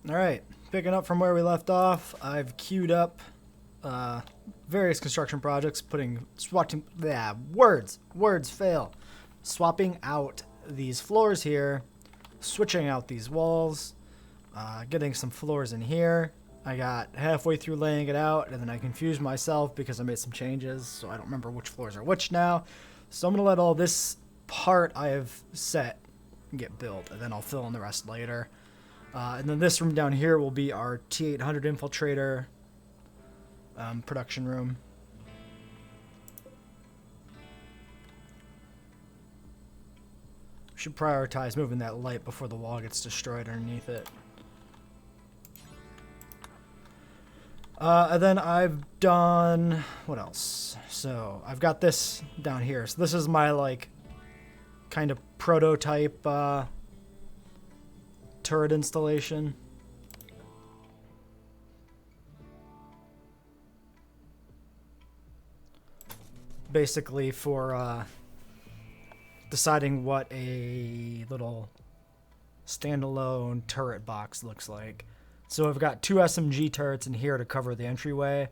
Alright, picking up from where we left off, I've queued up various construction projects, words fail. Swapping out these floors here, switching out these walls, getting some floors in here. I got halfway through laying it out, and then I confused myself because I made some changes, so I don't remember which floors are which now. So I'm going to let all this part I have set get built, and then I'll fill in the rest later. And then this room down here will be our T-800 infiltrator production room. Should prioritize moving that light before the wall gets destroyed underneath it. And then I've done, what else? So I've got this down here. So this is my like kind of prototype turret installation. Basically for deciding what a little standalone turret box looks like. So I've got two SMG turrets in here to cover the entryway,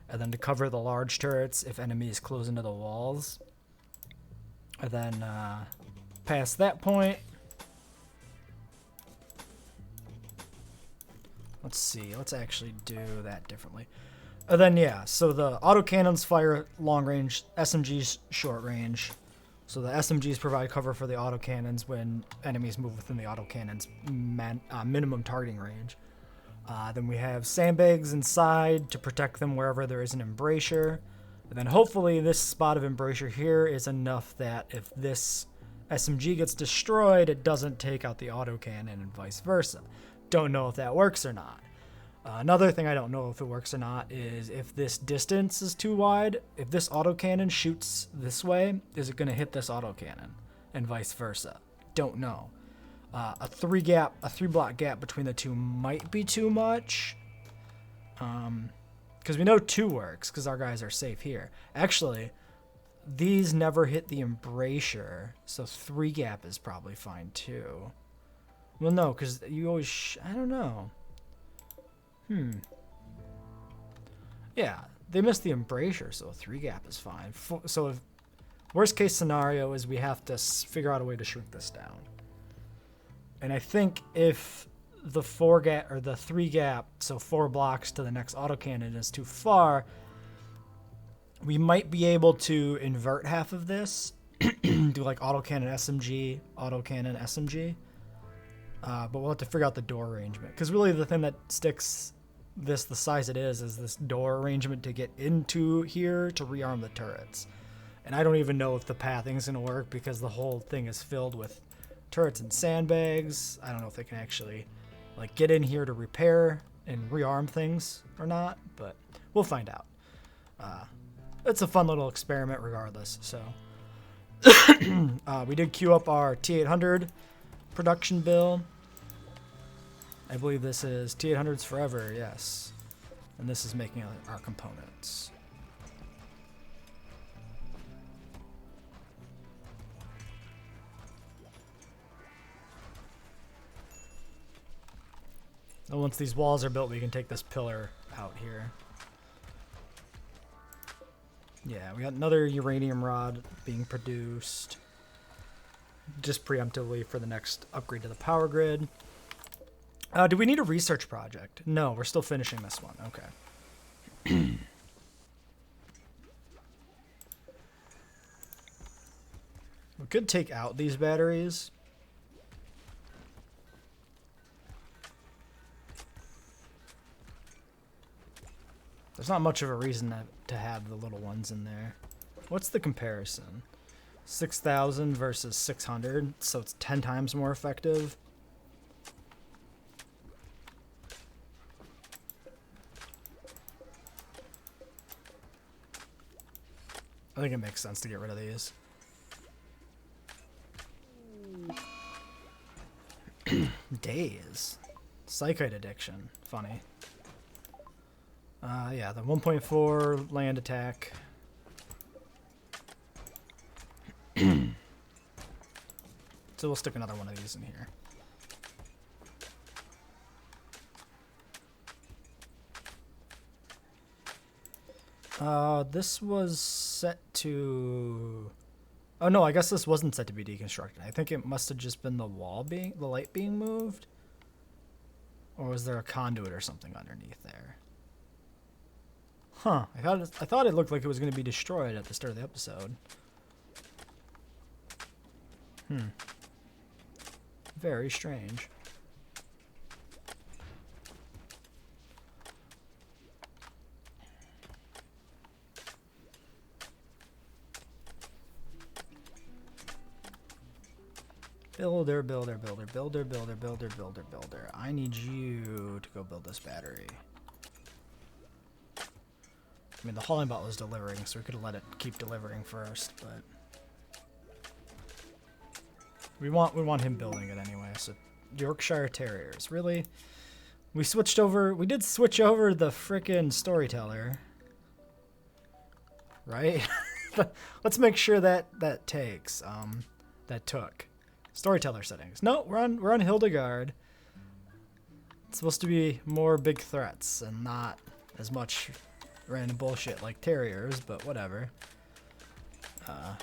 and then to cover the large turrets if enemies close into the walls. And then past that point, let's see, let's actually do that differently. And then yeah, so the autocannons fire long range, SMGs short range. So the SMGs provide cover for the autocannons when enemies move within the autocannon's minimum targeting range. Then we have sandbags inside to protect them wherever there is an embrasure. And then hopefully this spot of embrasure here is enough that if this SMG gets destroyed, it doesn't take out the autocannon and vice versa. Don't know if that works or not. Another thing I don't know if it works or not is if this distance is too wide, if this autocannon shoots this way, is it going to hit this autocannon and vice versa? Don't know. A three block gap between the two might be too much. Because we know 2 works because our guys are safe here. Actually, these never hit the embrasure, so 3 gap is probably fine too. Well, no, because you always... I don't know. Yeah, they missed the embrasure, so 3 gap is fine. So if worst case scenario is we have to figure out a way to shrink this down. And I think if the 4 gap or the 3 gap, so 4 blocks to the next autocannon is too far, we might be able to invert half of this, do like autocannon SMG, autocannon SMG. But we'll have to figure out the door arrangement. Because really the thing that sticks this the size it is this door arrangement to get into here to rearm the turrets. And I don't even know if the pathing is going to work because the whole thing is filled with turrets and sandbags. I don't know if they can actually like get in here to repair and rearm things or not, but we'll find out. It's a fun little experiment regardless. So we did queue up our T-800 production build. I believe this is T-800s forever, yes. And this is making our components. And once these walls are built, we can take this pillar out here. Yeah, we got another uranium rod being produced. Just preemptively for the next upgrade to the power grid. Do we need a research project? No, we're still finishing this one. Okay. We could take out these batteries. There's not much of a reason to have the little ones in there. What's the comparison? 6,000 versus 600, so it's 10 times more effective. I think it makes sense to get rid of these. Days. Psychite addiction. Funny. Yeah, the 1.4 land attack. So we'll stick another one of these in here. This was set to... Oh no, I guess this wasn't set to be deconstructed. I think it must have just been the light being moved. Or was there a conduit or something underneath there? Huh, I thought it looked like it was going to be destroyed at the start of the episode. Very strange. Builder. I need you to go build this battery. I mean, the hauling bot was delivering, so we could have let it keep delivering first, but we want him building it anyway. So Yorkshire Terriers, really? We did switch over the frickin' storyteller, right? Let's make sure that took. Storyteller settings. No, we're on Hildegard. It's supposed to be more big threats and not as much random bullshit like terriers, but whatever. A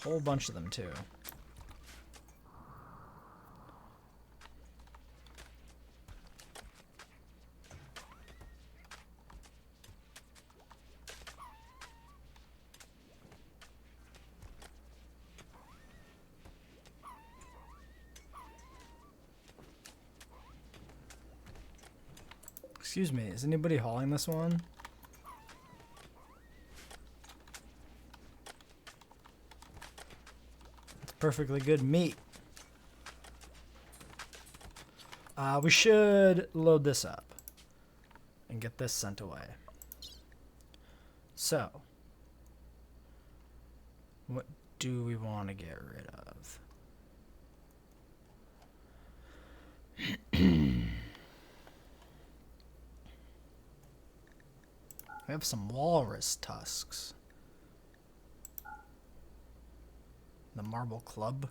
whole bunch of them too. Excuse me, is anybody hauling this one? It's perfectly good meat. We should load this up and get this sent away. So, what do we want to get rid of? We have some walrus tusks. The marble club.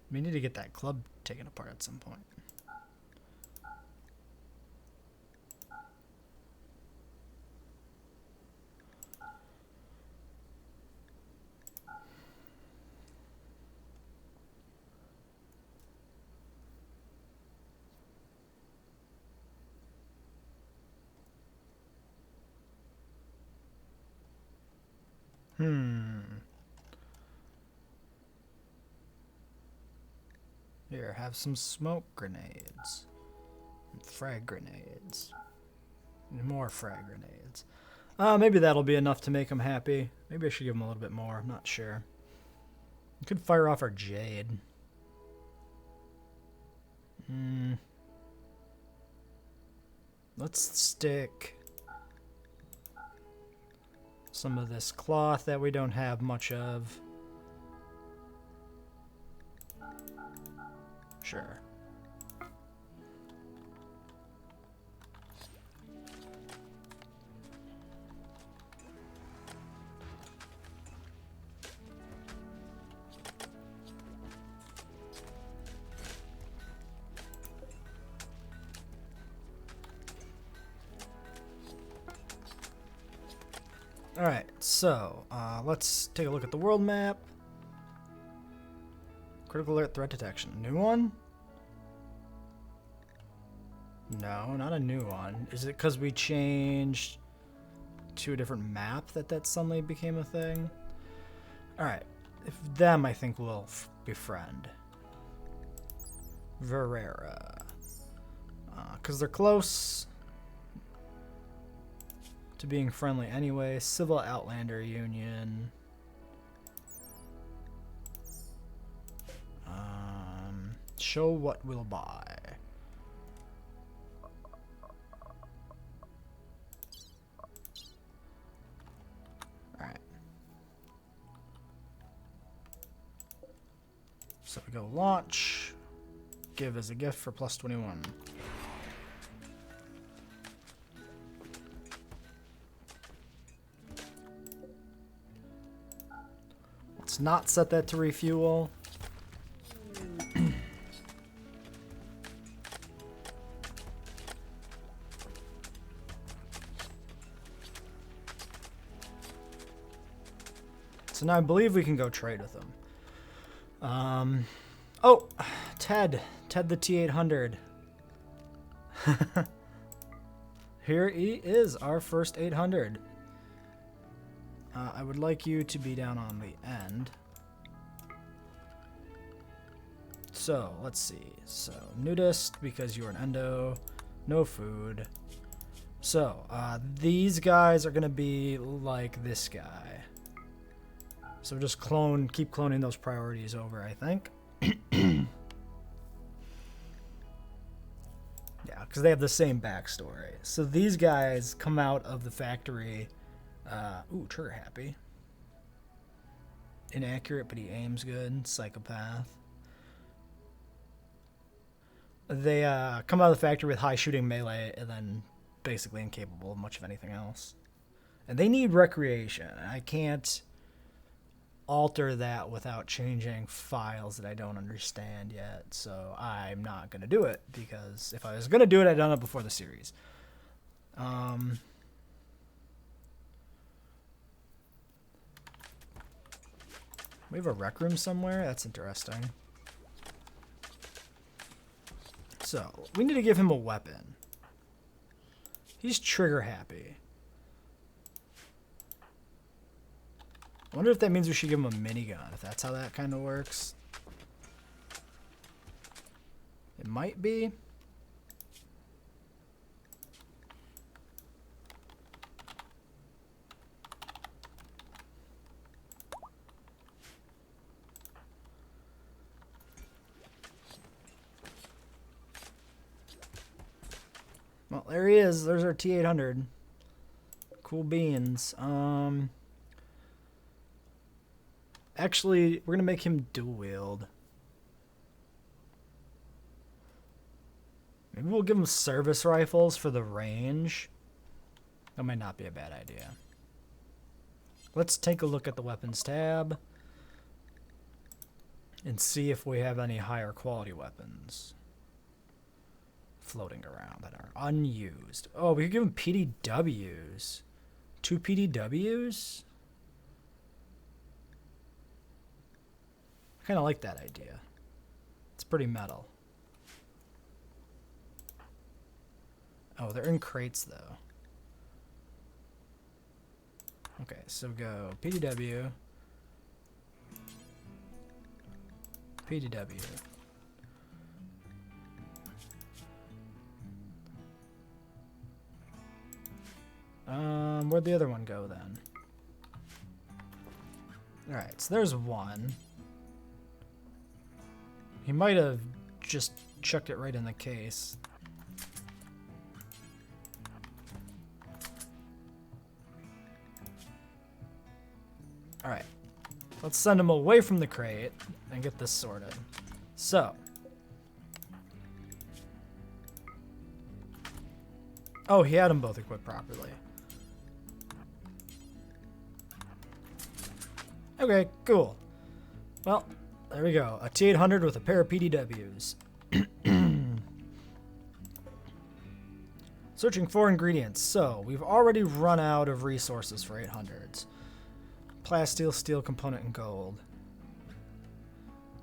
We need to get that club taken apart at some point. Here, have some smoke grenades. And frag grenades. And more frag grenades. Maybe that'll be enough to make them happy. Maybe I should give them a little bit more. I'm not sure. We could fire off our Jade. Let's stick some of this cloth that we don't have much of. Sure. Alright, so let's take a look at the world map. Critical alert threat detection. New one? No, not a new one. Is it because we changed to a different map that suddenly became a thing? Alright, if them I think we'll befriend. Verera. Because they're close to being friendly anyway. Civil Outlander Union. Show what we'll buy. Alright. So we go launch. Give as a gift for plus 21. Let's not set that to refuel. So now I believe we can go trade with them. Oh, Ted the T-800. Here he is, our first 800. I would like you to be down on the end. So, let's see. So, nudist, because you're an endo. No food. So, these guys are going to be like this guy. So just keep cloning those priorities over, I think. Yeah, because they have the same backstory. So these guys come out of the factory. Ooh, trigger happy. Inaccurate, but he aims good. Psychopath. They come out of the factory with high shooting melee and then basically incapable of much of anything else. And they need recreation. I can't alter that without changing files that I don't understand yet, so I'm not going to do it, because if I was going to do it, I'd done it before the series. We have a rec room somewhere? That's interesting. So, we need to give him a weapon. He's trigger happy. I wonder if that means we should give him a minigun, if that's how that kind of works. It might be. Well, there he is. There's our T-800. Cool beans. Actually, we're going to make him dual wield. Maybe we'll give him service rifles for the range. That might not be a bad idea. Let's take a look at the weapons tab and see if we have any higher quality weapons floating around that are unused. Oh, we could give him PDWs. 2 PDWs? I kind of like that idea. It's pretty metal. Oh, they're in crates, though. Okay, so go PDW. PDW. Where'd the other one go, then? Alright, so there's one. He might have just chucked it right in the case. Alright. Let's send him away from the crate and get this sorted. So. Oh, he had them both equipped properly. Okay, cool. Well, there we go. A T-800 with a pair of PDWs. Searching for ingredients. So, we've already run out of resources for 800s. Plasteel, steel, component, and gold.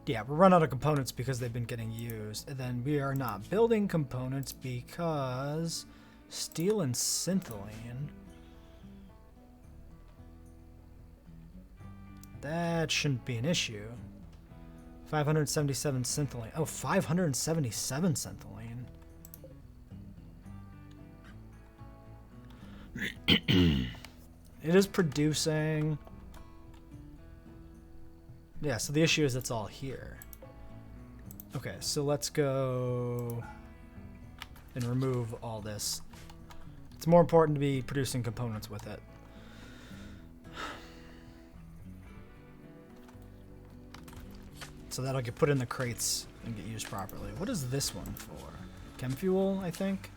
Yeah, we're run out of components because they've been getting used. And then we are not building components because steel and synthylene. That shouldn't be an issue. 577 synthylene. Oh, 577 synthylene. It is producing. Yeah, so the issue is it's all here. Okay, so let's go and remove all this. It's more important to be producing components with it. So that'll get put in the crates and get used properly. What is this one for? Chem fuel, I think?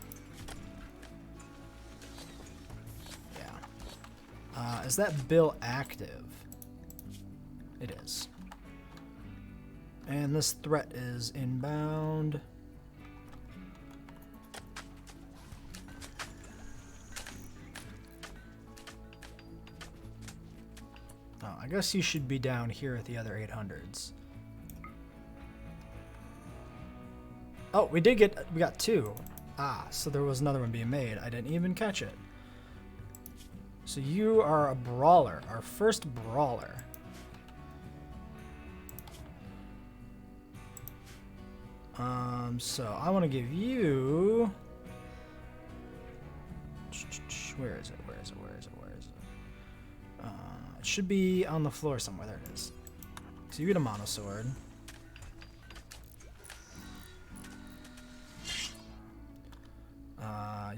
Yeah. Is that bill active? It is. And this threat is inbound. Oh, I guess you should be down here at the other 800s. Oh, we got 2. Ah, so there was another one being made. I didn't even catch it. So you are a brawler, our first brawler. So I want to give you... Where is it? It should be on the floor somewhere. There it is. So you get a monosword.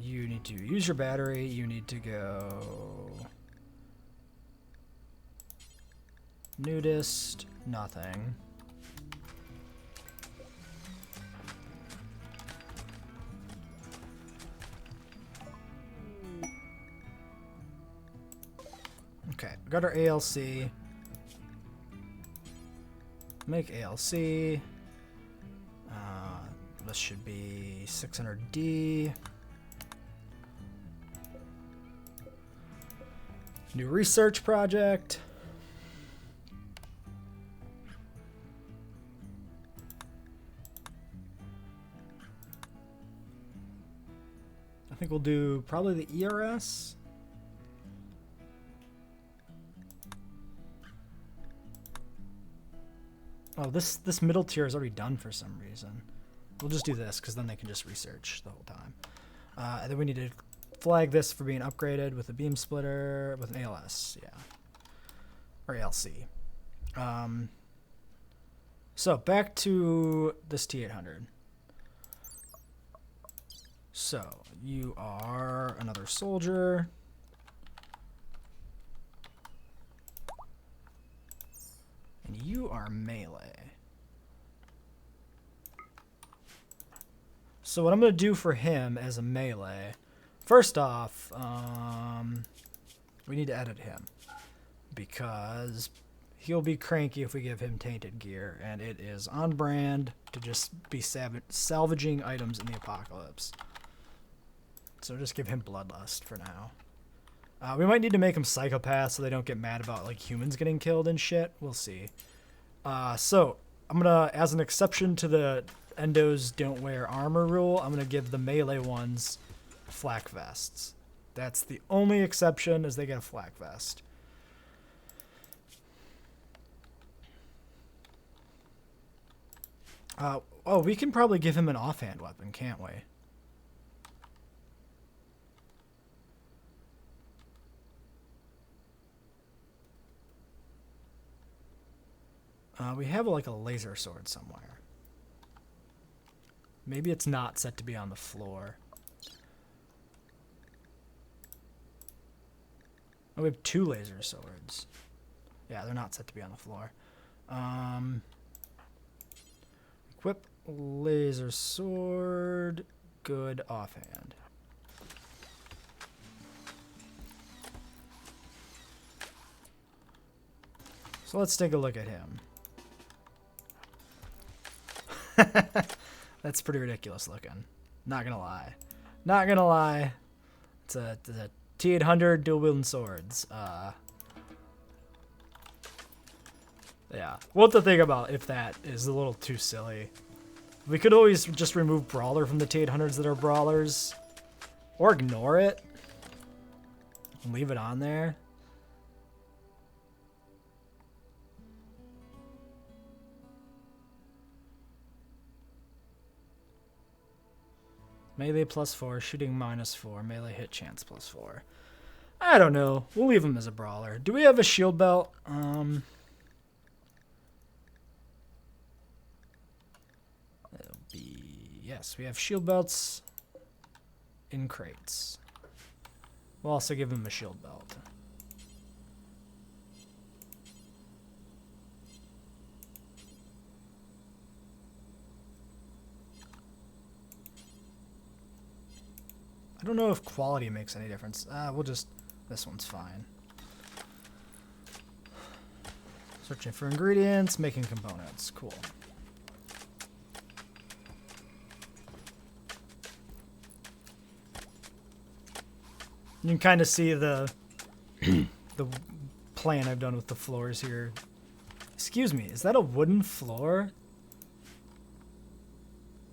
You need to use your battery. You need to go... Nudist. Nothing. Okay, we got our ALC. Make ALC. This should be 600D. New research project. I think we'll do probably the ERS. Oh, this middle tier is already done for some reason. We'll just do this because then they can just research the whole time. And then we need to flag this for being upgraded with a beam splitter with an ALS, yeah, or ALC. So back to this T-800. So you are another soldier. And you are melee. So what I'm going to do for him as a melee, first off, we need to edit him. Because he'll be cranky if we give him tainted gear. And it is on brand to just be salvaging items in the apocalypse. So just give him bloodlust for now. We might need to make them psychopaths so they don't get mad about like humans getting killed and shit. We'll see. So I'm gonna, as an exception to the endos don't wear armor rule, I'm gonna give the melee ones flak vests. That's the only exception, is they get a flak vest. Oh, we can probably give him an offhand weapon, can't we? We have like a laser sword somewhere. Maybe it's not set to be on the floor. Oh, we have 2 laser swords. Yeah, they're not set to be on the floor. Equip laser sword. Good offhand. So let's take a look at him. That's pretty ridiculous looking. Not gonna lie. Not gonna lie. It's a T-800 dual wielding swords. Yeah. We'll have to think about if that is a little too silly. We could always just remove Brawler from the T-800s that are Brawlers. Or ignore it. And leave it on there. Melee +4, shooting -4, melee hit chance +4. I don't know. We'll leave him as a brawler. Do we have a shield belt? It'll be... Yes, we have shield belts in crates. We'll also give him a shield belt. I don't know if quality makes any difference. We'll just... This one's fine. Searching for ingredients, making components. Cool. You can kind of see the the plan I've done with the floors here. Excuse me, is that a wooden floor?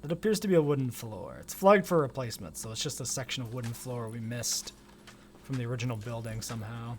It appears to be a wooden floor. It's flagged for replacement, so it's just a section of wooden floor we missed from the original building somehow.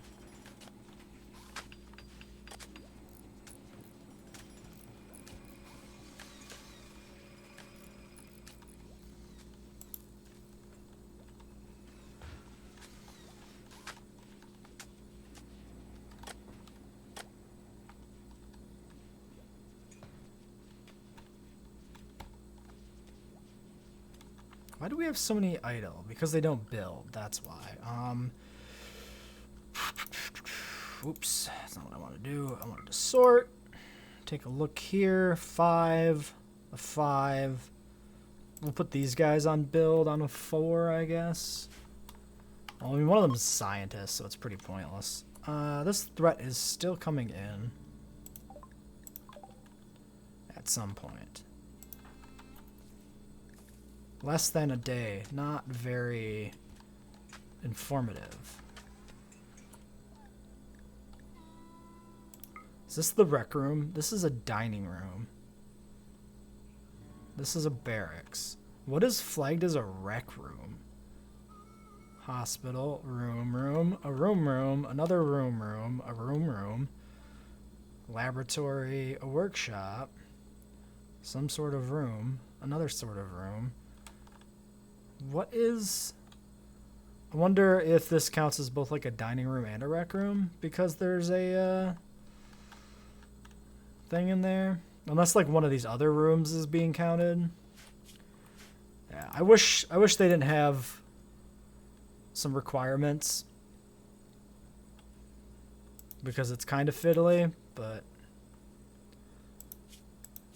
Why do we have so many idle? Because they don't build, that's why. Oops, that's not what I want to do. I wanted to sort. Take a look here. 5, a 5. We'll put these guys on build on a 4, I guess. Well, I mean, one of them is a scientist, so it's pretty pointless. This threat is still coming in. At some point. Less than a day. Not very informative. Is this the rec room? This is a dining room. This is a barracks. What is flagged as a rec room? Hospital, room, a room, another room, a room, laboratory, a workshop, some sort of room, another sort of room. What is... I wonder if this counts as both like a dining room and a rec room, because there's a thing in there. Unless like one of these other rooms is being counted. Yeah, I wish they didn't have some requirements, because it's kind of fiddly, but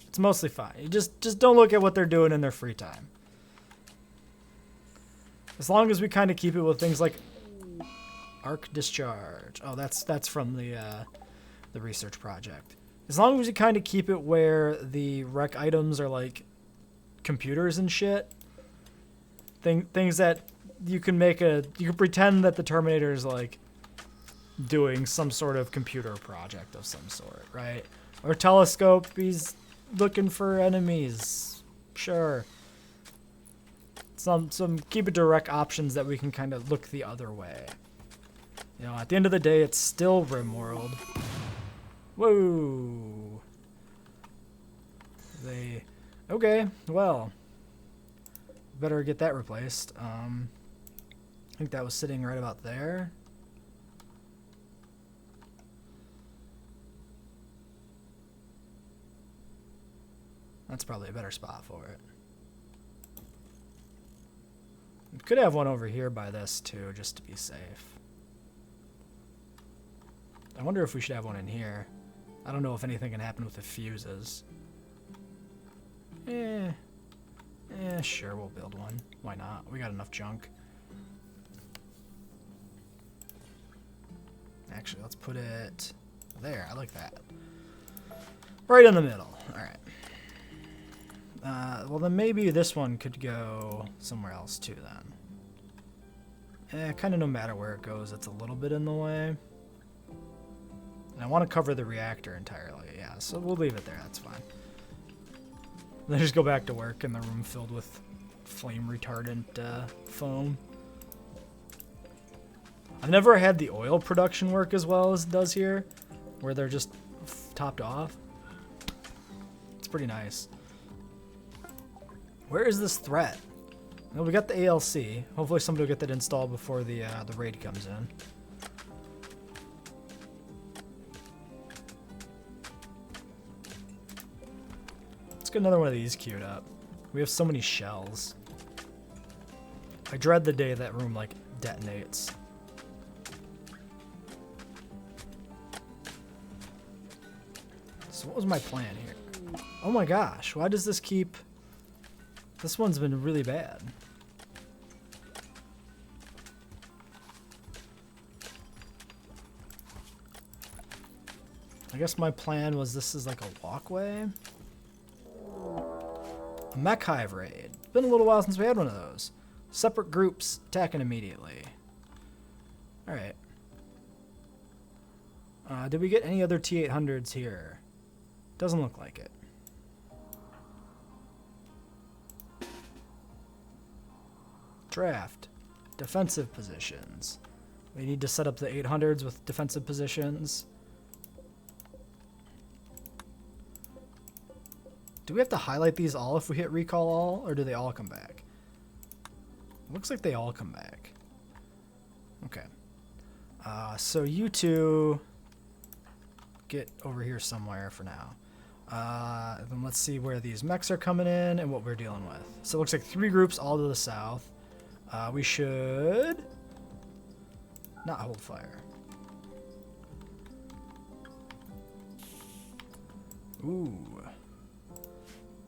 it's mostly fine. You just don't look at what they're doing in their free time. As long as we kind of keep it with things like arc discharge. Oh, that's from the research project. As long as we kind of keep it where the rec items are like computers and shit. Things that you can pretend that the Terminator is like doing some sort of computer project of some sort, right? Or telescope, he's looking for enemies. Sure. Some keep it direct options that we can kind of look the other way. You know, at the end of the day, it's still Rimworld. Whoa. Okay, well. Better get that replaced. I think that was sitting right about there. That's probably a better spot for it. We could have one over here by this too, just to be safe. I wonder if we should have one in here. I don't know if anything can happen with the fuses. Sure, we'll build one. Why not? We got enough junk. Actually, let's put it there. I like that. Right in the middle. Alright. Well, then maybe this one could go somewhere else too, then. Kind of no matter where it goes, it's a little bit in the way. And I want to cover the reactor entirely, yeah, so we'll leave it there, that's fine. Then just go back to work in the room filled with flame retardant foam. I've never had the oil production work as well as it does here, where they're just topped off. It's pretty nice. Where is this threat? Well, we got the ALC. Hopefully somebody will get that installed before the raid comes in. Let's get another one of these queued up. We have so many shells. I dread the day that room, like, detonates. So what was my plan here? Oh my gosh, why does this keep... This one's been really bad. I guess my plan was this is like a walkway. A mech hive raid. Been a little while since we had one of those. Separate groups attacking immediately. Alright. Did we get any other T-800s here? Doesn't look like it. Draft. Defensive positions. We need to set up the 800s with defensive positions. Do we have to highlight these all if we hit recall all, or do they all come back? Looks like they all come back. Okay. So you two get over here somewhere for now. Then let's see where these mechs are coming in and what we're dealing with. So it looks like 3 groups all to the south. We should not hold fire. Ooh.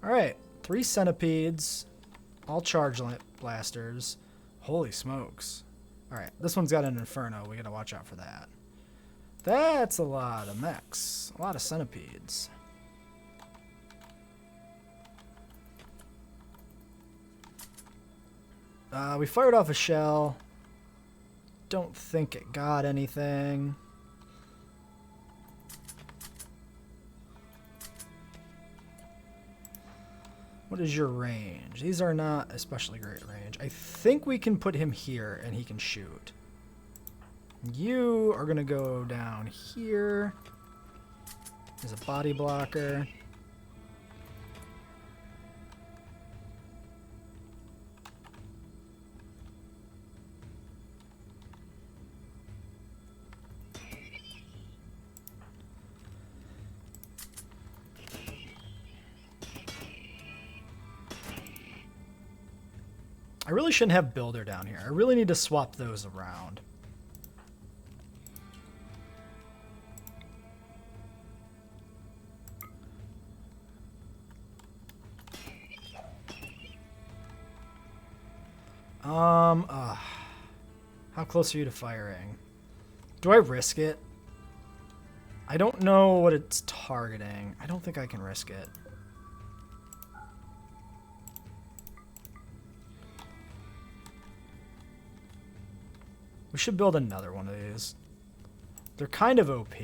Alright, 3 centipedes, all charge blasters. Holy smokes. Alright, this one's got an inferno. We gotta watch out for that. That's a lot of mechs. A lot of centipedes. We fired off a shell. Don't think it got anything. What is your range? These are not especially great range. I think we can put him here and he can shoot. You are going to go down here. There's a body blocker. I really shouldn't have builder down here. I really need to swap those around. How close are you to firing? Do I risk it? I don't know what it's targeting. I don't think I can risk it. We should build another one of these. They're kind of OP.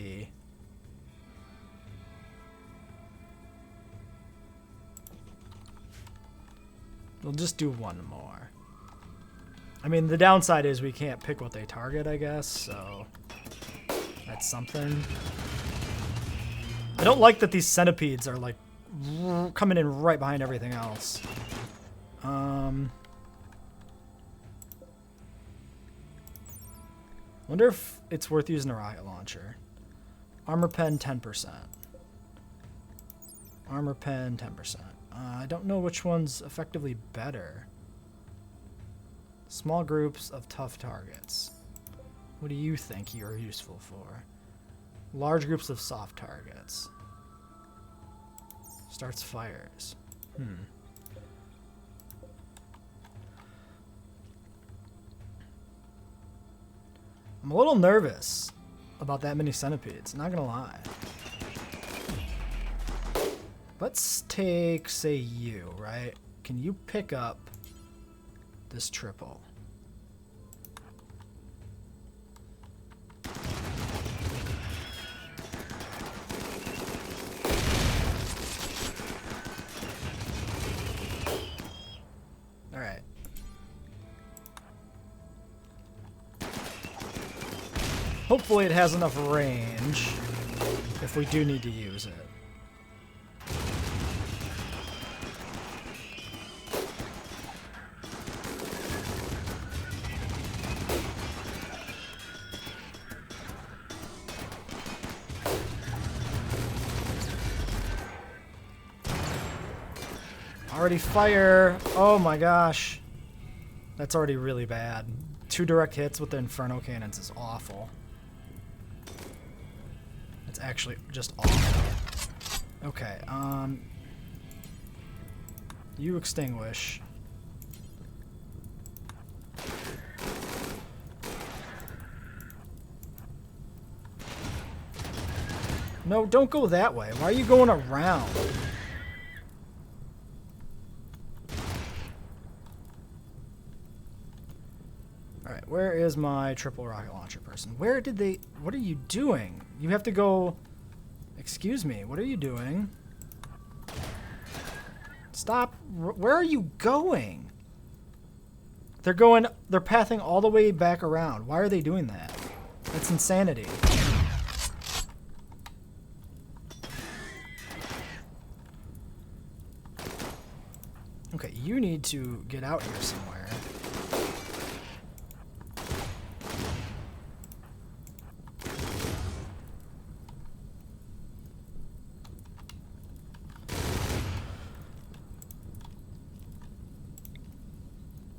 We'll just do one more. I mean, the downside is we can't pick what they target, I guess, so that's something. I don't like that these centipedes are, like, coming in right behind everything else. Wonder if it's worth using a rocket launcher. Armor pen, 10%. Armor pen, 10%. I don't know which one's effectively better. Small groups of tough targets. What do you think you're useful for? Large groups of soft targets. Starts fires. I'm a little nervous about that many centipedes, not gonna lie. Let's take, say, you, right? Can you pick up this triple? Alright. Hopefully it has enough range if we do need to use it. Already fire. Oh my gosh. That's already really bad. 2 direct hits with the Inferno cannons is awful. It's actually just awful. Okay, you extinguish. No, don't go that way. Why are you going around? Alright, where is my triple rocket launcher person? Where did they... What are you doing? You have to go... Excuse me, what are you doing? Stop. Where are you going? They're pathing all the way back around. Why are they doing that? That's insanity. Okay, you need to get out here somewhere.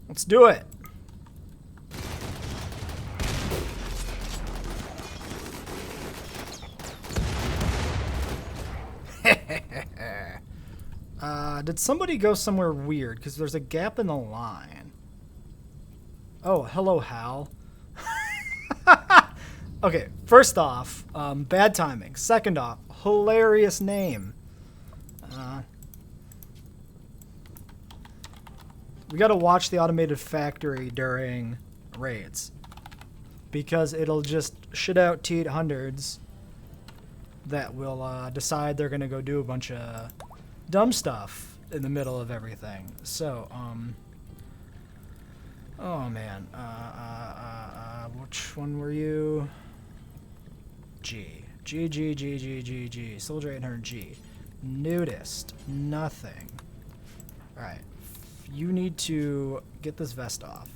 Let's do it. Did somebody go somewhere weird? Because there's a gap in the line. Oh, hello, Hal. Okay, first off, bad timing. Second off, hilarious name. We gotta watch the automated factory during raids, because it'll just shit out T-800s that will decide they're gonna go do a bunch of dumb stuff in the middle of everything. So, oh man, which one were you? G. Soldier 800G. Nudist. Nothing. Alright. You need to get this vest off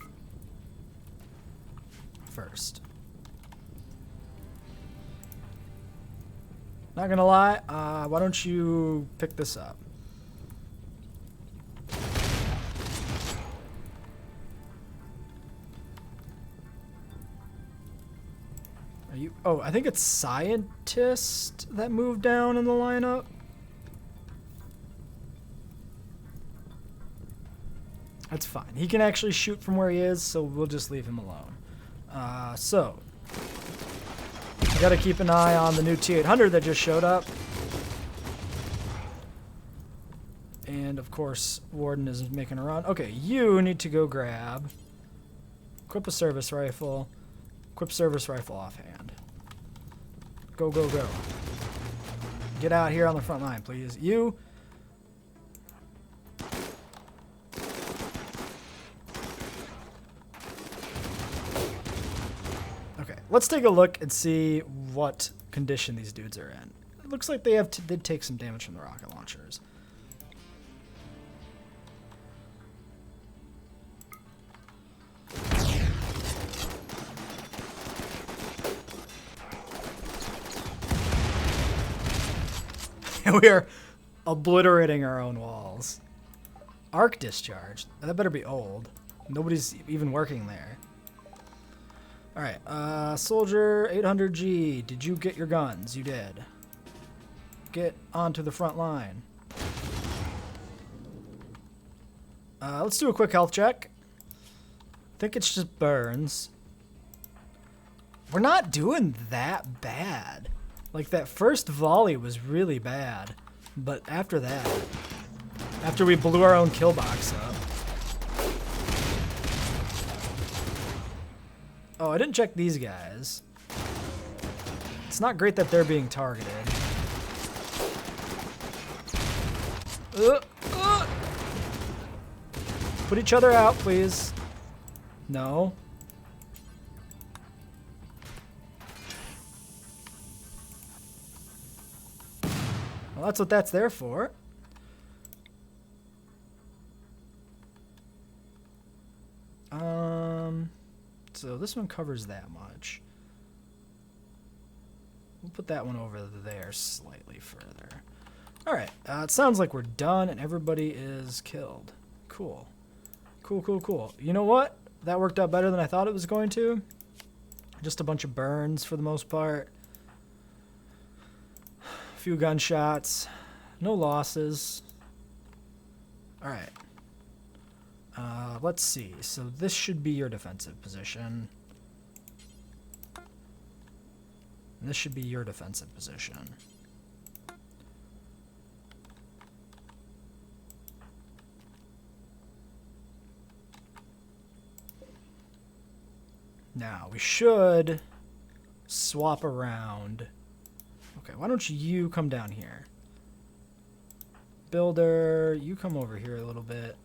first. Not gonna lie, why don't you pick this up? Are you? Oh, I think it's Scientist that moved down in the lineup. That's fine. He can actually shoot from where he is, so we'll just leave him alone. So, I gotta keep an eye on the new T-800 that just showed up. And, of course, Warden is making a run. Okay, you need to go grab... Equip a service rifle. Equip service rifle offhand. Go, go, go. Get out here on the front line, please. You... Let's take a look and see what condition these dudes are in. It looks like they did take some damage from the rocket launchers. We are obliterating our own walls. Arc discharge. That better be old. Nobody's even working there. Alright, Soldier 800G, did you get your guns? You did. Get onto the front line. Let's do a quick health check. I think it's just burns. We're not doing that bad. Like, that first volley was really bad. But after that, after we blew our own kill box up. Oh, I didn't check these guys. It's not great that they're being targeted. Put each other out, please. No. Well, that's what that's there for. So this one covers that much. We'll put that one over there slightly further. Alright, it sounds like we're done and everybody is killed. Cool. Cool, cool, cool. You know what? That worked out better than I thought it was going to. Just a bunch of burns for the most part. A few gunshots. No losses. Alright. Let's see. So this should be your defensive position. And this should be your defensive position. Now, we should swap around. Okay, why don't you come down here? Builder, you come over here a little bit.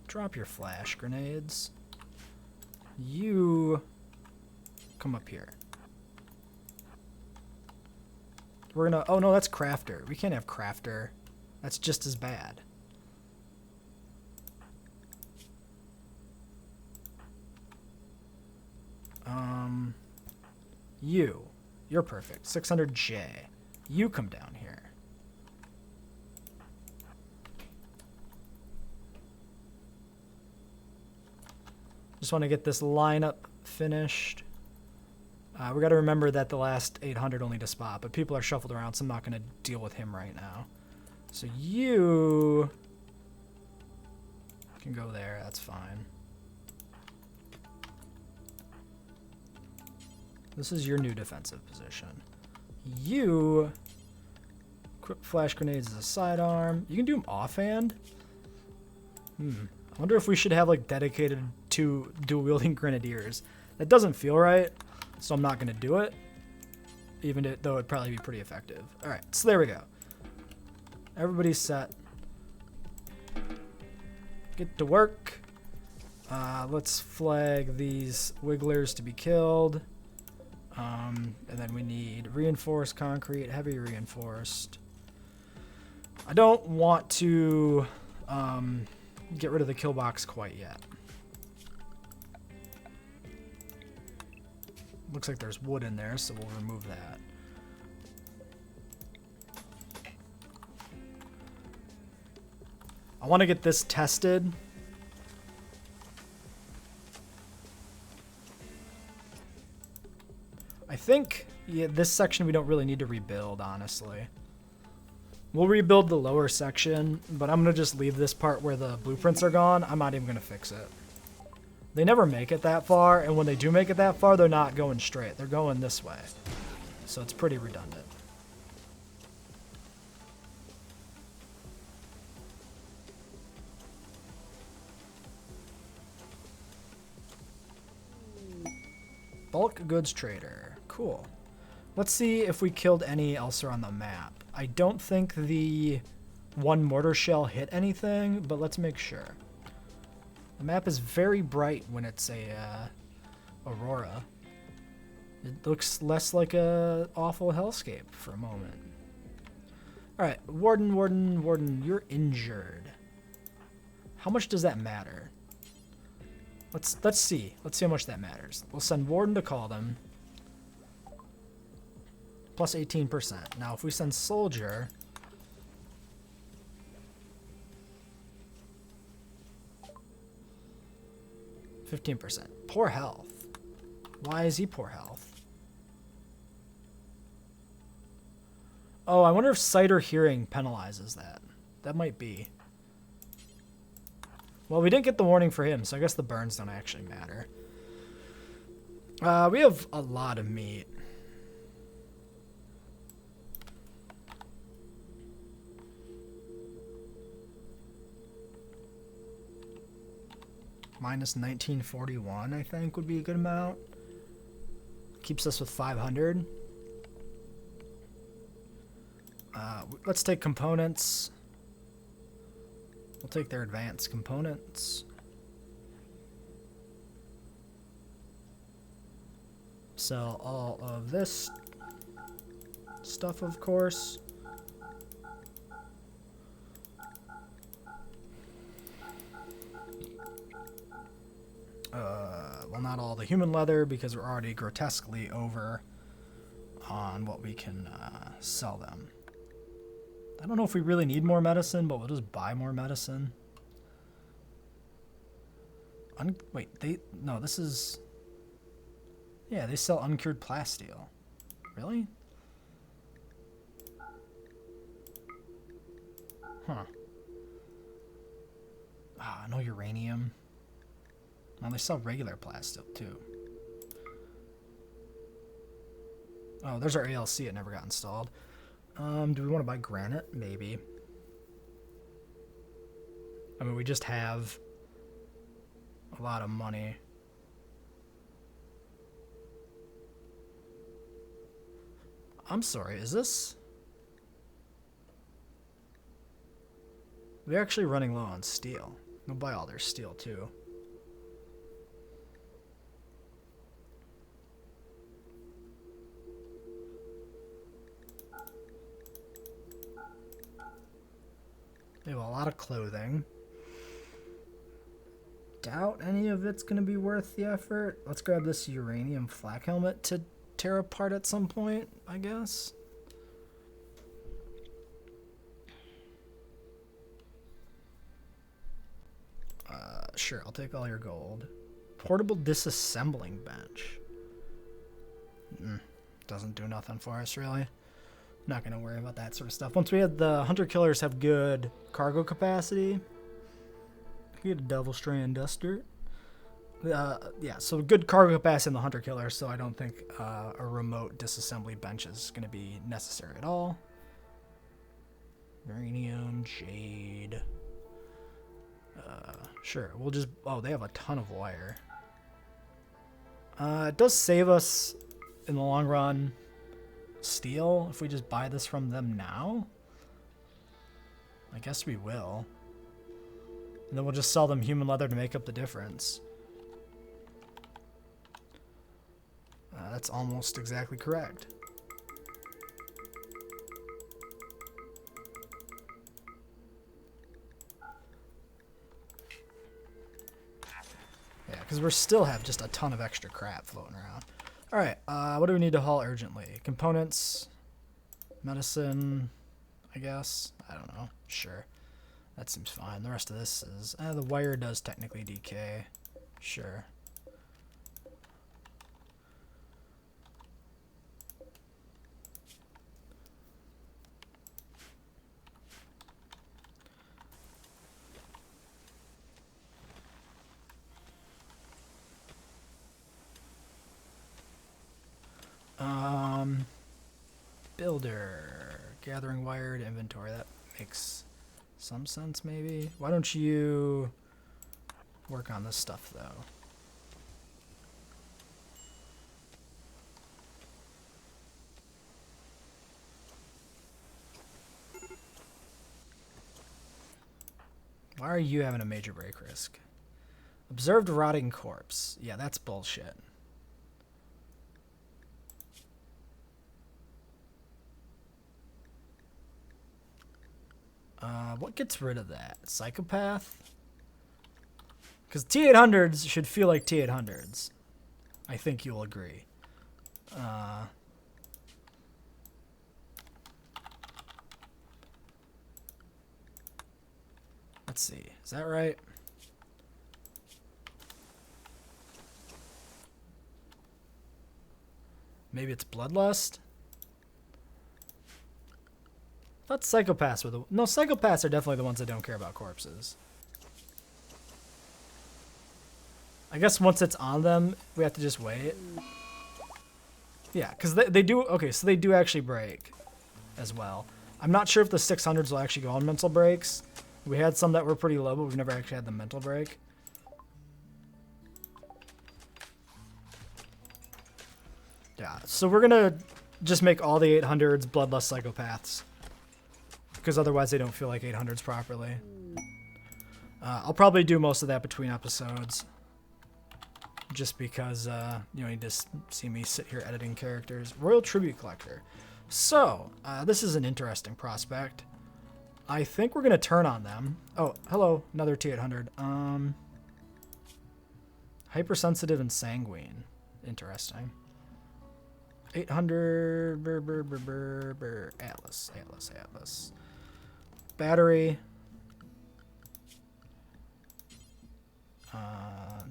Drop your flash grenades. You come up here. We're gonna... Oh, no, that's crafter. We can't have crafter. That's just as bad. You're perfect. 600J. You come down here. Just want to get this lineup finished. We got to remember that the last 800 only to spot, but people are shuffled around, so I'm not going to deal with him right now. So you can go there. That's fine. This is your new defensive position. You equip flash grenades as a sidearm. You can do them offhand. I wonder if we should have like dedicated to dual wielding grenadiers. That doesn't feel right, so I'm not going to do it. Though it'd probably be pretty effective. All right, so there we go. Everybody's set. Get to work. Let's flag these wigglers to be killed. And then we need reinforced concrete, heavy reinforced. I don't want to get rid of the kill box quite yet. Looks like there's wood in there, so we'll remove that. I want to get this tested. I think this section we don't really need to rebuild, honestly. We'll rebuild the lower section, but I'm going to just leave this part where the blueprints are gone. I'm not even going to fix it. They never make it that far, and when they do make it that far, they're not going straight. They're going this way. So it's pretty redundant. Bulk goods trader. Cool. Let's see if we killed any elsewhere on the map. I don't think the one mortar shell hit anything, but let's make sure. The map is very bright when it's a aurora. It looks less like a awful hellscape for a moment. All right, Warden, you're injured. How much does that matter? Let's see. Let's see how much that matters. We'll send Warden to call them. Plus 18%. Now, if we send Soldier... %. Poor health. Why is he poor health? Oh, I wonder if sight or hearing penalizes that. That might be. Well, we didn't get the warning for him, so I guess the burns don't actually matter. We have a lot of meat. Minus 1941, I think, would be a good amount. Keeps us with 500. Let's take components. We'll take their advanced components. Sell all of this stuff, of course. Well, not all the human leather, because we're already grotesquely over on what we can sell them. I don't know if we really need more medicine, but we'll just buy more medicine. Wait, no, this is... Yeah, they sell uncured plasteel. Really? Huh. Ah, no uranium. Well, they sell regular plasteel, too. Oh, there's our ALC. It never got installed. Do we want to buy granite? Maybe. I mean, we just have a lot of money. I'm sorry, is this? We're actually running low on steel. We'll buy all their steel too. They have a lot of clothing. Doubt any of it's going to be worth the effort. Let's grab this uranium flak helmet to tear apart at some point, I guess. Sure, I'll take all your gold. Portable disassembling bench. Doesn't do nothing for us, really. Not going to worry about that sort of stuff. Once we had the hunter killers have good cargo capacity. We had a double strand duster. Yeah, so good cargo capacity in the hunter killer, so I don't think a remote disassembly bench is going to be necessary at all. Uranium, jade. Sure, we'll just... Oh, they have a ton of wire. It does save us, in the long run, steel if we just buy this from them now. I guess we will. And then we'll just sell them human leather to make up the difference. That's almost exactly correct. Yeah, because we still have just a ton of extra crap floating around. Alright, what do we need to haul urgently? Components, medicine, I guess. I don't know. Sure. That seems fine. The rest of this is... the wire does technically decay. Sure. Builder. Gathering wire to inventory. That makes some sense, maybe. Why don't you work on this stuff, though? Why are you having a major break risk? Observed rotting corpse. Yeah, that's bullshit. What gets rid of that? Psychopath? Because T-800s should feel like T-800s. I think you'll agree. Let's see. Is that right? Maybe it's bloodlust? I thought psychopaths were the... No, psychopaths are definitely the ones that don't care about corpses. I guess once it's on them, we have to just wait. Yeah, because they do... Okay, so they do actually break as well. I'm not sure if the 600s will actually go on mental breaks. We had some that were pretty low, but we've never actually had the mental break. Yeah, so we're going to just make all the 800s bloodlust psychopaths. Because otherwise they don't feel like 800s properly. I'll probably do most of that between episodes. Just because, you know, you just see me sit here editing characters. Royal Tribute Collector. So, this is an interesting prospect. I think we're going to turn on them. Oh, hello, another T-800. Hypersensitive and sanguine. Interesting. 800... Atlas. Battery.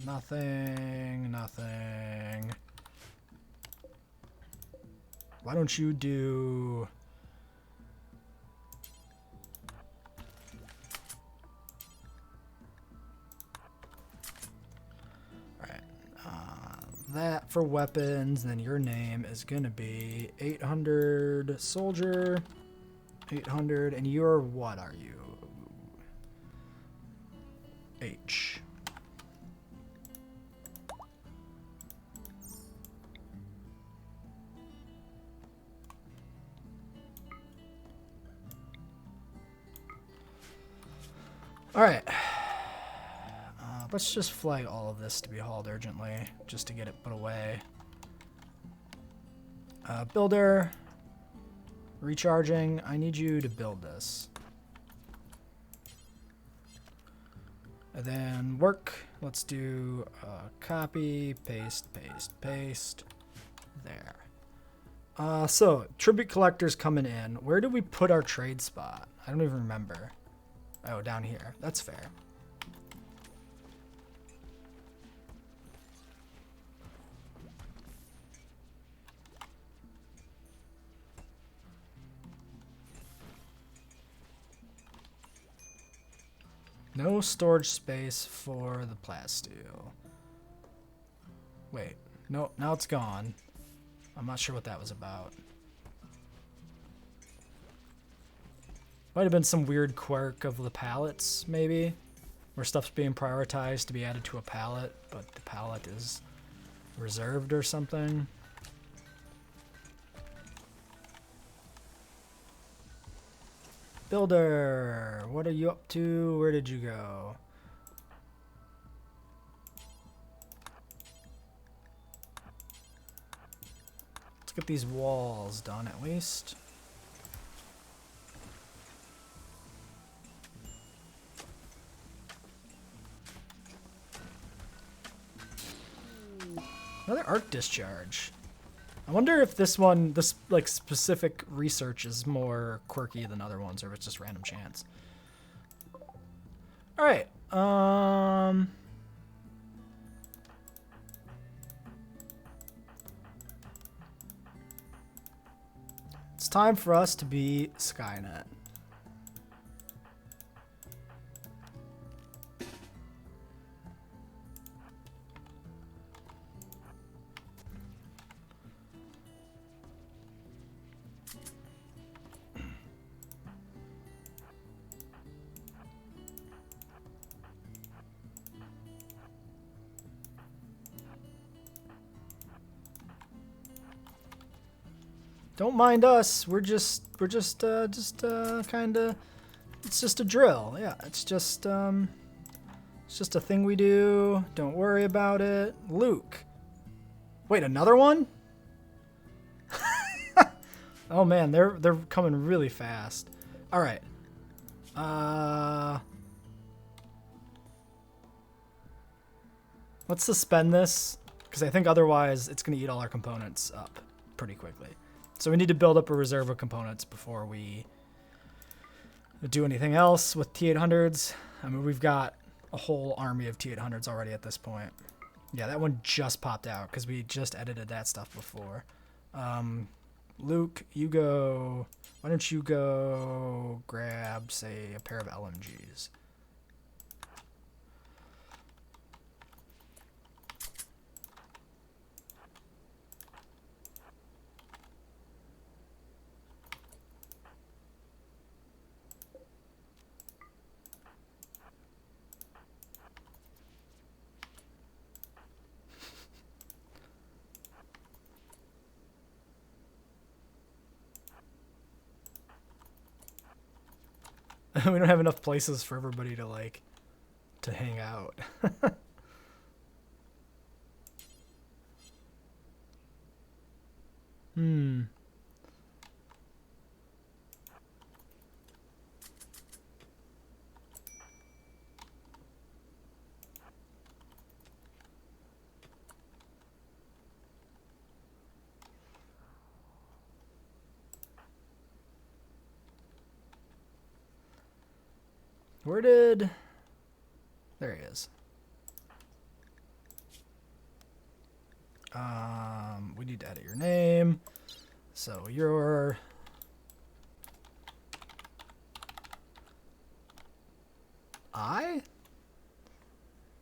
Nothing. Why don't you do... Alright. That for weapons, then your name is gonna be 800 soldier. 800, and you're... What are you? H. Alright. Let's just flag all of this to be hauled urgently, just to get it put away. Builder. Recharging. I need you to build this. And then work. Let's do copy, paste, paste, paste. There. So, tribute collectors coming in. Where did we put our trade spot? I don't even remember. Oh, down here. That's fair. No storage space for the plasteel. Wait, no, now it's gone. I'm not sure what that was about. Might have been some weird quirk of the pallets, maybe, where stuff's being prioritized to be added to a pallet, but the pallet is reserved or something. Builder, what are you up to? Where did you go? Let's get these walls done at least. Another arc discharge. I wonder if this one, this like specific research is more quirky than other ones, or if it's just random chance. All right. It's time for us to be SkyNet. Don't mind us. We're just kind of. It's just a drill. Yeah, it's just a thing we do. Don't worry about it. Luke. Wait, another one? Oh man, they're coming really fast. All right. Let's suspend this because I think otherwise it's gonna eat all our components up pretty quickly. So we need to build up a reserve of components before we do anything else with T-800s. I mean, we've got a whole army of T-800s already at this point. Yeah, that one just popped out because we just edited that stuff before. Luke, you go... Why don't you go grab, say, a pair of LMGs? We don't have enough places for everybody to, like, to hang out. Where did... There he is. We need to edit your name. So you're...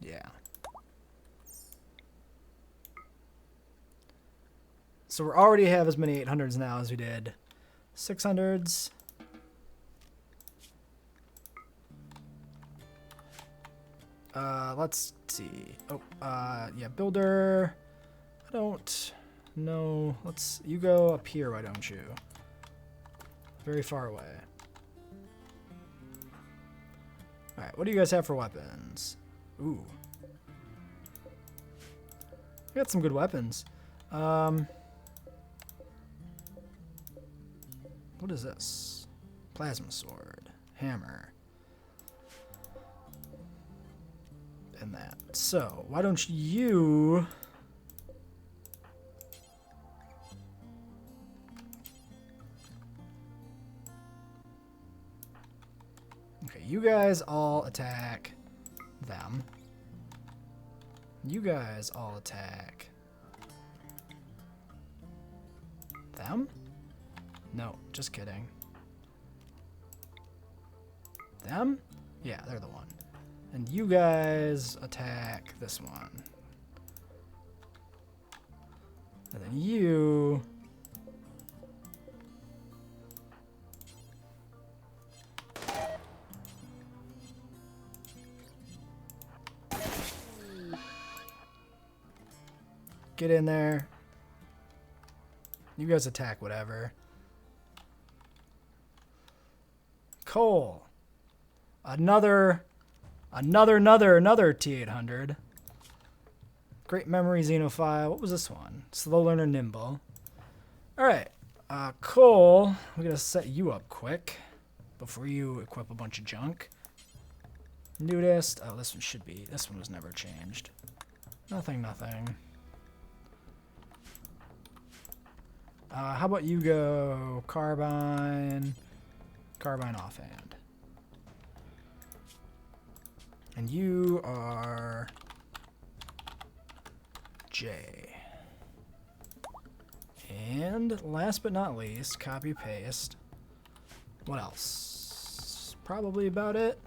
Yeah. So we already have as many 800s now as we did 600s. Let's see. Oh, yeah, builder. I don't know. You go up here, why don't you? Very far away. Alright, what do you guys have for weapons? Ooh. We got some good weapons. What is this? Plasma sword. Hammer. And that. So, why don't you... Okay, you guys all attack them. You guys all attack them? No, just kidding. Them? Yeah, they're the one. And you guys attack this one. And then you... get in there. You guys attack whatever. Cole. Another T-800. Great memory Xenophile. What was this one? Slow learner nimble. Alright. Cole, we're going to set you up quick before you equip a bunch of junk. Nudist. Oh, this one should be. This one was never changed. Nothing. How about you go carbine offhand. And you are J. And last but not least, copy paste. What else? Probably about it.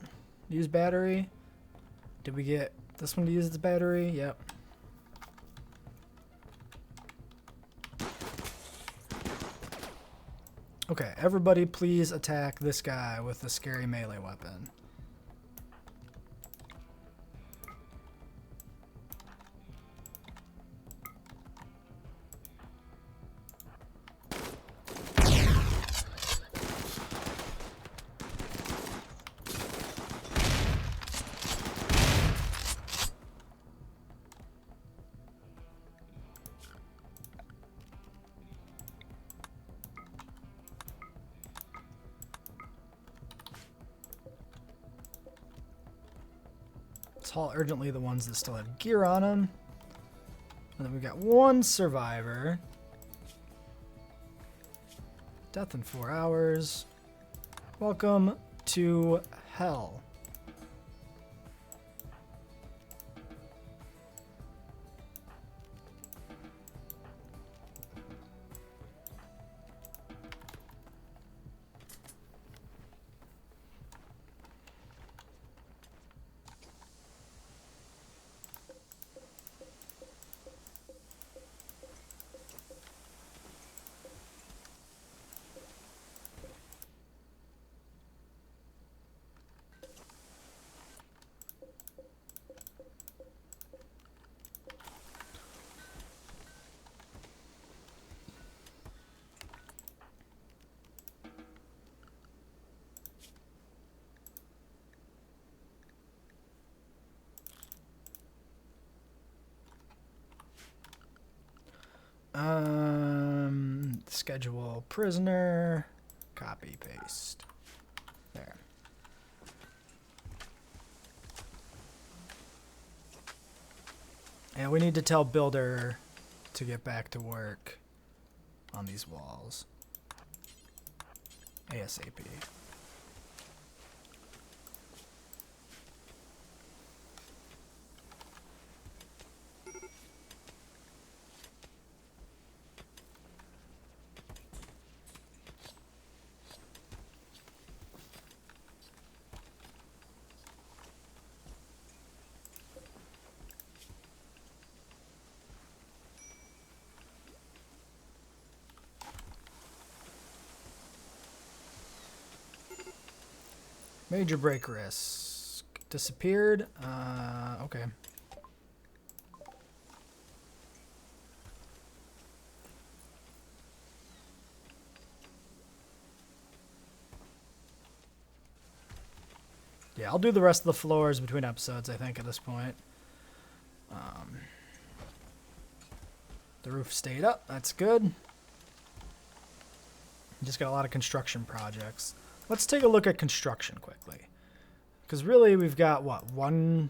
Use battery. Did we get this one to use its battery? Yep. Okay, everybody please attack this guy with the scary melee weapon. Let's haul urgently the ones that still have gear on them. And then we've got one survivor. Death in 4 hours. Welcome to hell. Schedule prisoner, copy, paste. There. And we need to tell Builder to get back to work on these walls. ASAP. Major break risk. Disappeared. Okay. Yeah, I'll do the rest of the floors between episodes, I think, at this point. The roof stayed up. That's good. Just got a lot of construction projects. Let's take a look at construction quickly. Because really, we've got, what, one...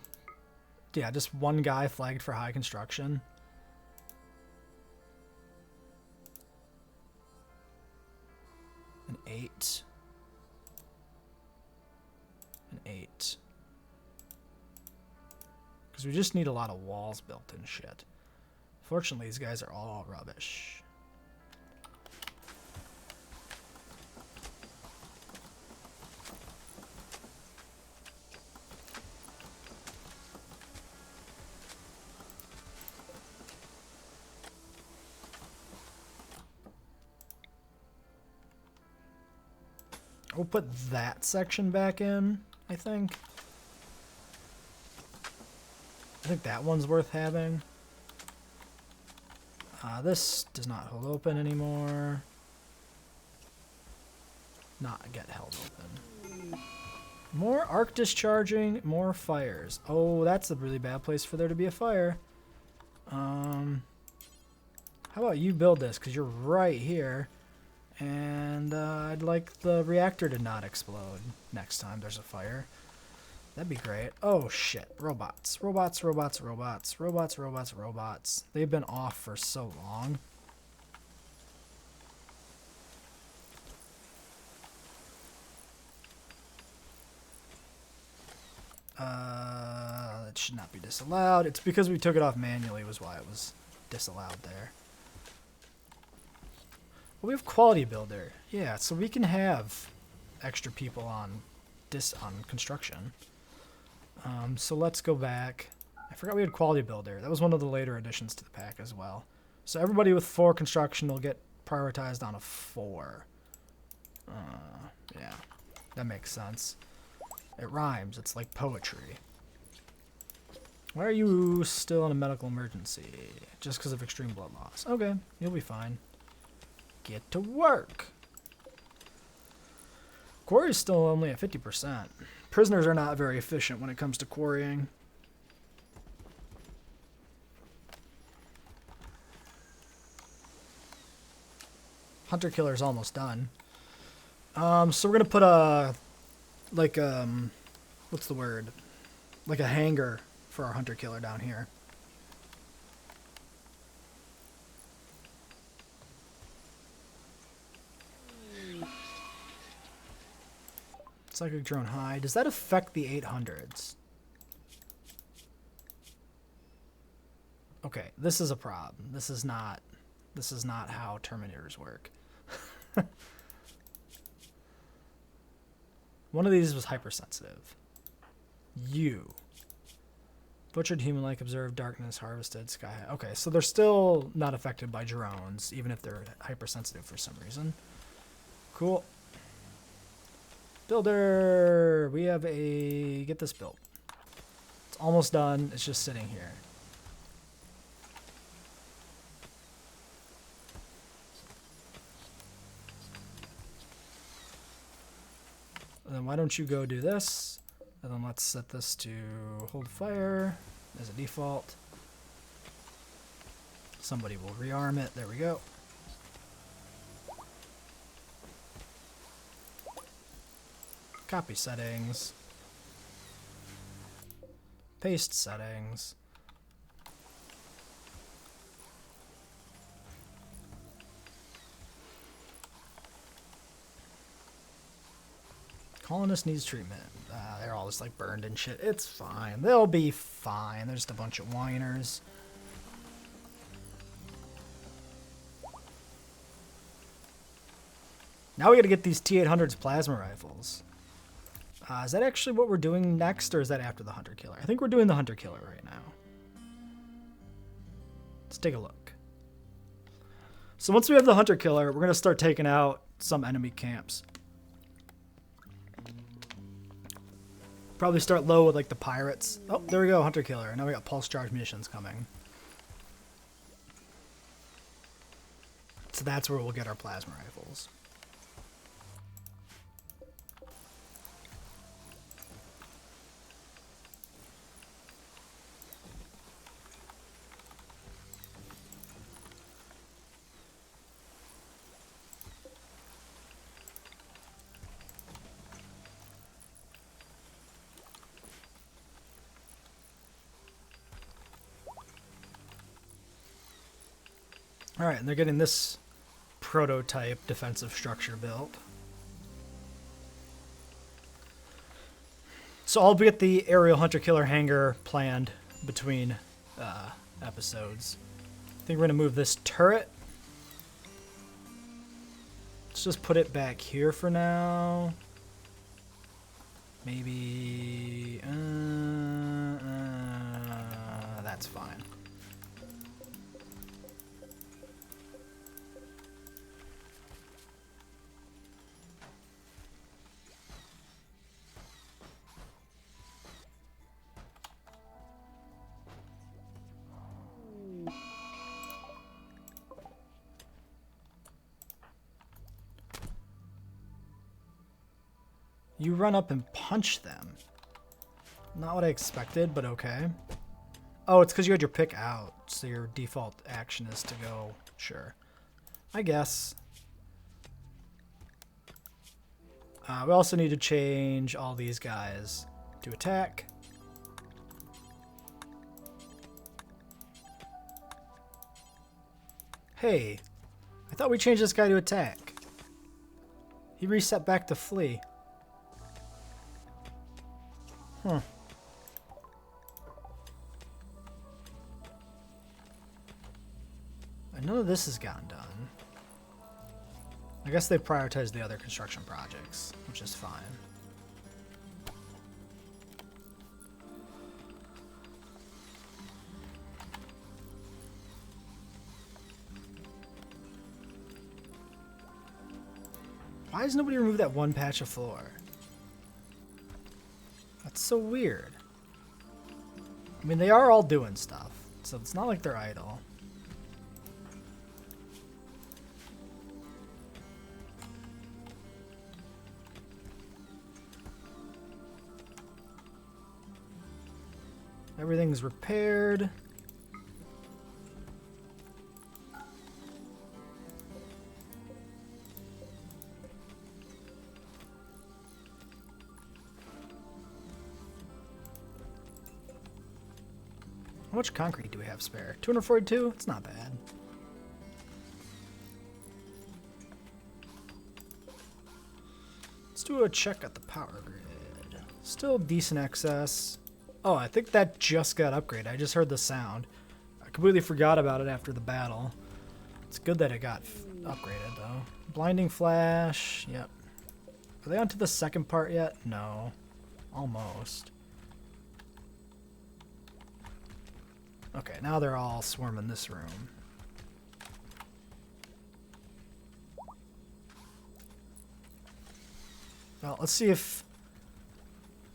Yeah, just one guy flagged for high construction. An 8. An 8. Because we just need a lot of walls built and shit. Fortunately, these guys are all rubbish. We'll put that section back in, I think. I think that one's worth having. This does not hold open anymore. Not get held open. More arc discharging, more fires. Oh, that's a really bad place for there to be a fire. How about you build this? Because you're right here. And I'd like the reactor to not explode next time there's a fire. That'd be great. Oh shit. Robots. Robots, robots, robots. Robots, robots, robots. They've been off for so long. That should not be disallowed. It's because we took it off manually was why it was disallowed there. Well, we have quality builder. Yeah, so we can have extra people on construction. So let's go back. I forgot we had quality builder. That was one of the later additions to the pack as well. So everybody with 4 construction will get prioritized on a 4. Yeah, that makes sense. It rhymes. It's like poetry. Why are you still in a medical emergency? Just because of extreme blood loss. Okay, you'll be fine. Get to work. Quarry is still only at 50%. Prisoners are not very efficient when it comes to quarrying. Hunter killer is almost done. So we're gonna put a what's the word? Like a hangar for our hunter killer down here. Psychic drone high. Does that affect the 800s? Okay, this is a problem. This is not how Terminators work. One of these was hypersensitive. You. Butchered human-like, observed darkness, harvested, sky high. Okay, so they're still not affected by drones, even if they're hypersensitive for some reason. Cool. Builder! We have a... Get this built. It's almost done. It's just sitting here. And then why don't you go do this? And then let's set this to hold fire as a default. Somebody will rearm it. There we go. Copy settings. Paste settings. Colonist needs treatment. They're all just like burned and shit. It's fine. They'll be fine. They're just a bunch of whiners. Now we gotta get these T-800s plasma rifles. Is that actually what we're doing next, or is that after the Hunter Killer? I think we're doing the Hunter Killer right now. Let's take a look. So once we have the Hunter Killer, we're going to start taking out some enemy camps. Probably start low with like the pirates. Oh, there we go, Hunter Killer. Now we got pulse charge munitions coming. So that's where we'll get our plasma rifles. Alright, and they're getting this prototype defensive structure built. So I'll get the aerial hunter-killer hangar planned between episodes. I think we're going to move this turret. Let's just put it back here for now. Maybe... that's fine. You run up and punch them. Not what I expected, but okay. Oh, it's because you had your pick out, so your default action is to go. Sure. I guess. We also need to change all these guys to attack. Hey, I thought we changed this guy to attack. He reset back to flee. Huh. None of this has gotten done. I guess they prioritized the other construction projects, which is fine. Why has nobody removed that one patch of floor? That's so weird. I mean, they are all doing stuff, so it's not like they're idle. Everything's repaired. How much concrete do we have spare? 242? It's not bad. Let's do a check at the power grid. Still decent excess. Oh, I think that just got upgraded. I just heard the sound. I completely forgot about it after the battle. It's good that it got upgraded, though. Blinding flash. Yep. Are they onto the second part yet? No. Almost. Okay, now they're all swarming this room. Well, let's see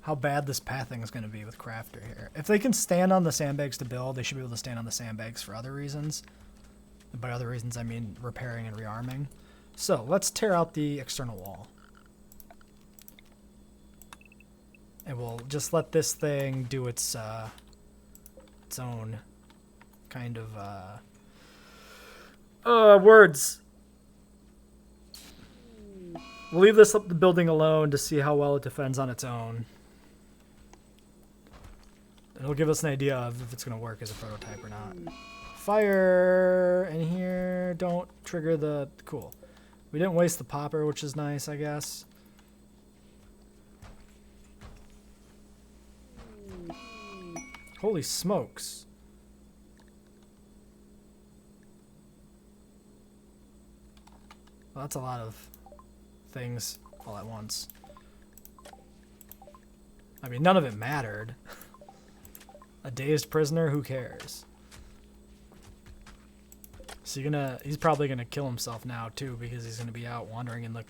how bad this pathing is going to be with Crafter here. If they can stand on the sandbags to build, they should be able to stand on the sandbags for other reasons. And by other reasons, I mean repairing and rearming. So, let's tear out the external wall. And we'll just let this thing do its own kind of words. We'll leave this up the building alone to see how well it defends on its own. It'll give us an idea of if it's going to work as a prototype or not. Fire in here. Don't trigger the... Cool. We didn't waste the popper, which is nice, I guess. Holy smokes. Well, that's a lot of things all at once. I mean, none of it mattered. A dazed prisoner, who cares? So he's probably gonna kill himself now too, because he's gonna be out wandering in the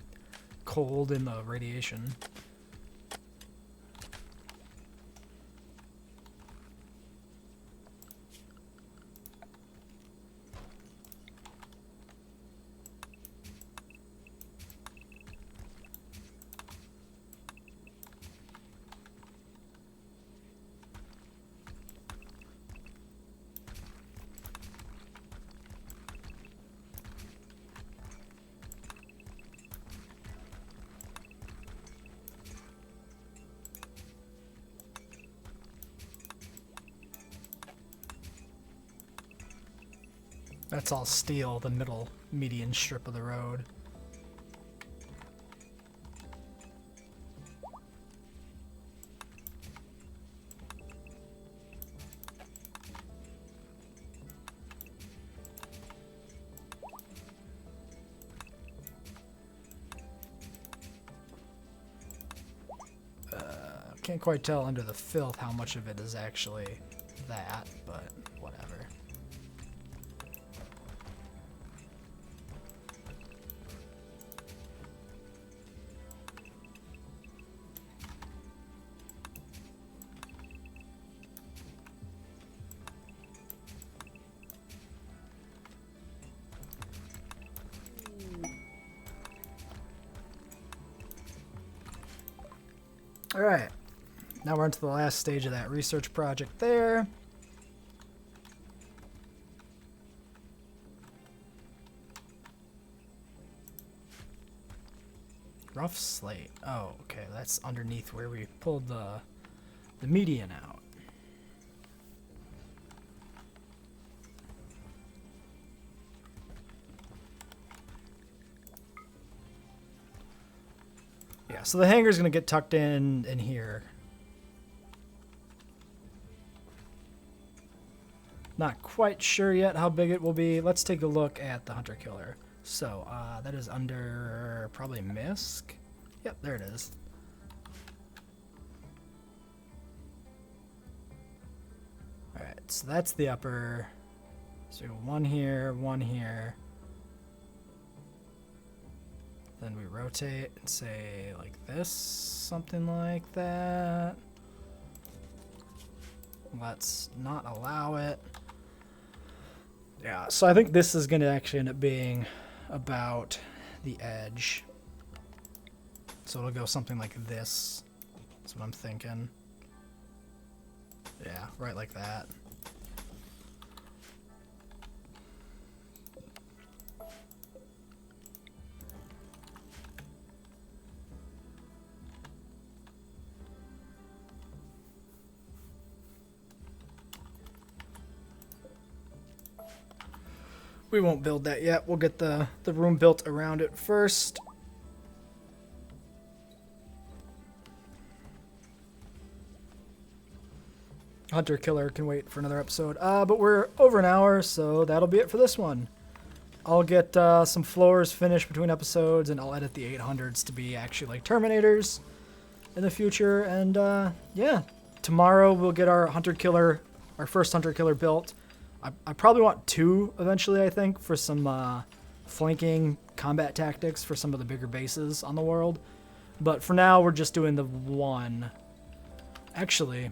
cold and the radiation. That's all steel, the middle median strip of the road. Can't quite tell under the filth how much of it is actually that, but whatever. All right. Now we're into the last stage of that research project there. Rough slate. Oh, okay. That's underneath where we pulled the median out. Yeah, so the hangar's going to get tucked in here. Not quite sure yet how big it will be. Let's take a look at the hunter killer. So that is under probably MISC. Yep, there it is. All right, so that's the upper. So one here, one here. Then we rotate and say like this, something like that. Let's not allow it. Yeah, so I think this is going to actually end up being about the edge. So it'll go something like this. That's what I'm thinking. Yeah, right like that. We won't build that yet. We'll get the room built around it first. Hunter Killer can wait for another episode. But we're over an hour, so that'll be it for this one. I'll get some floors finished between episodes, and I'll edit the 800s to be actually like Terminators in the future. And yeah, tomorrow we'll get our Hunter Killer, our first Hunter Killer built. I probably want two eventually, I think, for some flanking combat tactics for some of the bigger bases on the world. But for now, we're just doing the one. Actually,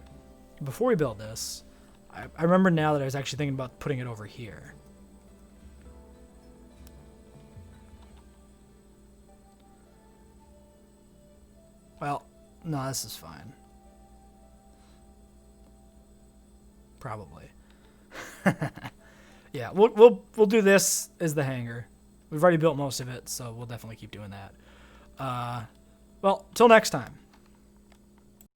before we build this, I remember now that I was actually thinking about putting it over here. Well, no, this is fine. Probably. Yeah, we'll do this as the hangar. We've already built most of it, so we'll definitely keep doing that. Well, till next time.